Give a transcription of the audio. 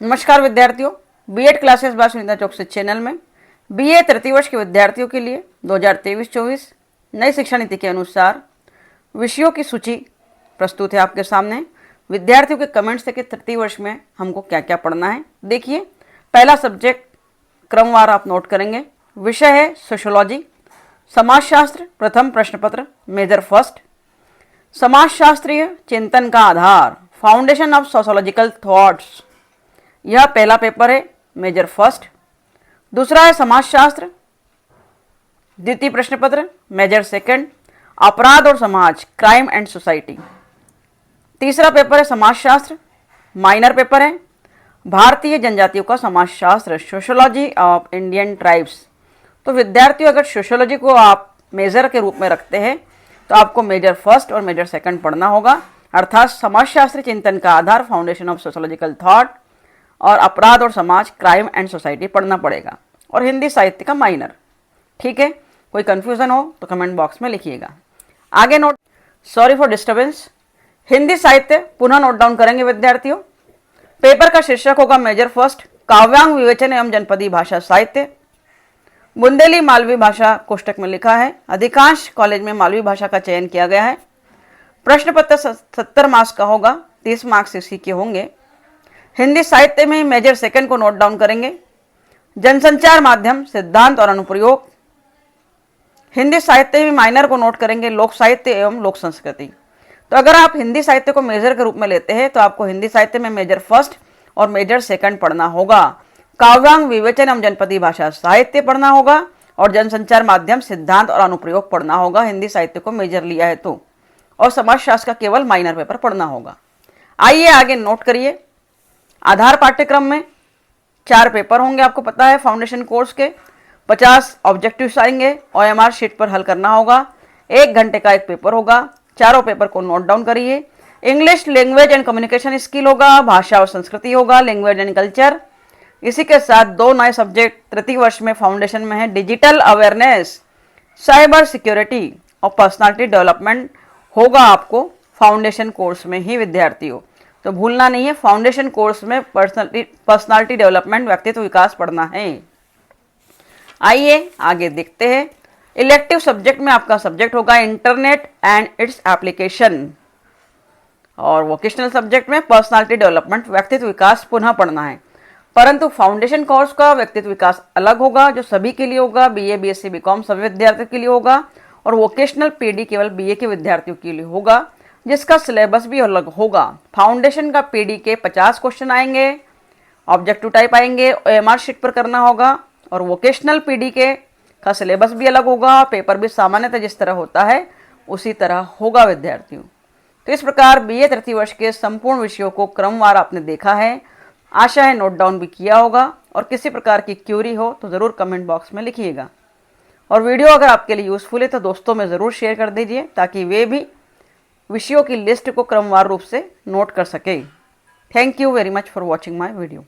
नमस्कार विद्यार्थियों, BEd classes bye Sunita चौक से चैनल में बीए तृतीय वर्ष के विद्यार्थियों के लिए 2023-24 नई शिक्षा नीति के अनुसार विषयों की सूची प्रस्तुत है आपके सामने। विद्यार्थियों के कमेंट्स थे कि तृतीय वर्ष में हमको क्या क्या पढ़ना है। देखिए, पहला सब्जेक्ट क्रमवार आप नोट करेंगे। विषय है सोशियोलॉजी, समाजशास्त्र, प्रथम प्रश्न पत्र मेजर फर्स्ट। समाजशास्त्रीय चिंतन का आधार, फाउंडेशन ऑफ सोशियोलॉजिकल थॉट्स, यह पहला पेपर है मेजर फर्स्ट। दूसरा है समाजशास्त्र, द्वितीय प्रश्न पत्र मेजर सेकंड, अपराध और समाज, क्राइम एंड सोसाइटी। तीसरा पेपर है समाजशास्त्र, माइनर पेपर है भारतीय जनजातियों का समाजशास्त्र, सोशियोलॉजी ऑफ इंडियन ट्राइब्स। तो विद्यार्थियों, अगर सोशियोलॉजी को आप मेजर के रूप में रखते हैं तो आपको मेजर फर्स्ट और मेजर सेकंड पढ़ना होगा, अर्थात समाजशास्त्र चिंतन का आधार, फाउंडेशन ऑफ सोशियोलॉजिकल थॉट और अपराध और समाज, क्राइम एंड सोसाइटी पढ़ना पड़ेगा, और हिंदी साहित्य का माइनर। ठीक है, कोई कंफ्यूजन हो तो कमेंट बॉक्स में लिखिएगा। आगे note, sorry for disturbance, Hindi साहित्य पुनः नोट डाउन करेंगे विद्यार्थियों। पेपर का शीर्षक होगा मेजर फर्स्ट, काव्यांग विवेचन एवं जनपदी भाषा साहित्य। बुंदेली मालवी भाषा कोष्टक में लिखा है। अधिकांश कॉलेज में मालवी भाषा का चयन किया गया है। प्रश्न पत्र 70 मार्क्स का होगा, 30 मार्क्स इसी के होंगे। हिंदी साहित्य में मेजर सेकंड को नोट डाउन करेंगे। जनसंचार माध्यम, सिद्धांत और अनुप्रयोग। हिंदी साहित्य में माइनर को नोट करेंगे, लोक साहित्य एवं लोक संस्कृति। तो अगर आप हिंदी साहित्य को मेजर के रूप में लेते हैं तो आपको हिंदी साहित्य में मेजर फर्स्ट और मेजर सेकंड पढ़ना होगा। काव्यांग विवेचन एवं जनपदी भाषा साहित्य पढ़ना होगा और जनसंचार माध्यम, सिद्धांत और अनुप्रयोग पढ़ना होगा, हिंदी साहित्य को मेजर लिया है तो। और समाजशास्त्र का केवल माइनर पेपर पढ़ना होगा। आइए आगे नोट करिए। आधार पाठ्यक्रम में 4 पेपर होंगे, आपको पता है। फाउंडेशन कोर्स के 50 ऑब्जेक्टिव्स आएंगे, OMR शीट पर हल करना होगा। 1 घंटे का एक पेपर होगा। चारों पेपर को नोट डाउन करिए। English language and communication skill होगा, भाषा और संस्कृति होगा, लैंग्वेज एंड कल्चर। इसी के साथ 2 नए सब्जेक्ट तृतीय वर्ष में फाउंडेशन में है, डिजिटल अवेयरनेस, साइबर सिक्योरिटी और पर्सनालिटी डेवलपमेंट होगा आपको फाउंडेशन कोर्स में ही विद्यार्थियों। तो भूलना नहीं है, फाउंडेशन कोर्स में पर्सनालिटी डेवलपमेंट, व्यक्तित्व विकास पढ़ना है। आइए आगे देखते हैं। इलेक्टिव सब्जेक्ट में आपका सब्जेक्ट होगा इंटरनेट एंड इट्स एप्लीकेशन, और वोकेशनल सब्जेक्ट में पर्सनालिटी डेवलपमेंट, व्यक्तित्व विकास पुनः पढ़ना है। परंतु फाउंडेशन कोर्स का व्यक्तित्व विकास अलग होगा, जो सभी के लिए होगा, BA BSc BCom सभी विद्यार्थियों के लिए होगा, और वोकेशनल PD केवल BA के विद्यार्थियों के लिए होगा, जिसका सिलेबस भी अलग होगा। फाउंडेशन का PD के 50 क्वेश्चन आएंगे, ऑब्जेक्टिव टाइप आएंगे, OMR शीट पर करना होगा, और वोकेशनल PD के का सिलेबस भी अलग होगा, पेपर भी सामान्यतः जिस तरह होता है उसी तरह होगा विद्यार्थियों। तो इस प्रकार BA तृतीय वर्ष के संपूर्ण विषयों को क्रमवार आपने देखा है। आशा है नोट डाउन भी किया होगा, और किसी प्रकार की क्यूरी हो तो ज़रूर कमेंट बॉक्स में लिखिएगा। और वीडियो अगर आपके लिए यूज़फुल है तो दोस्तों में ज़रूर शेयर कर दीजिए, ताकि वे भी विषयों की लिस्ट को क्रमवार रूप से नोट कर सके। Thank you very much for watching my video.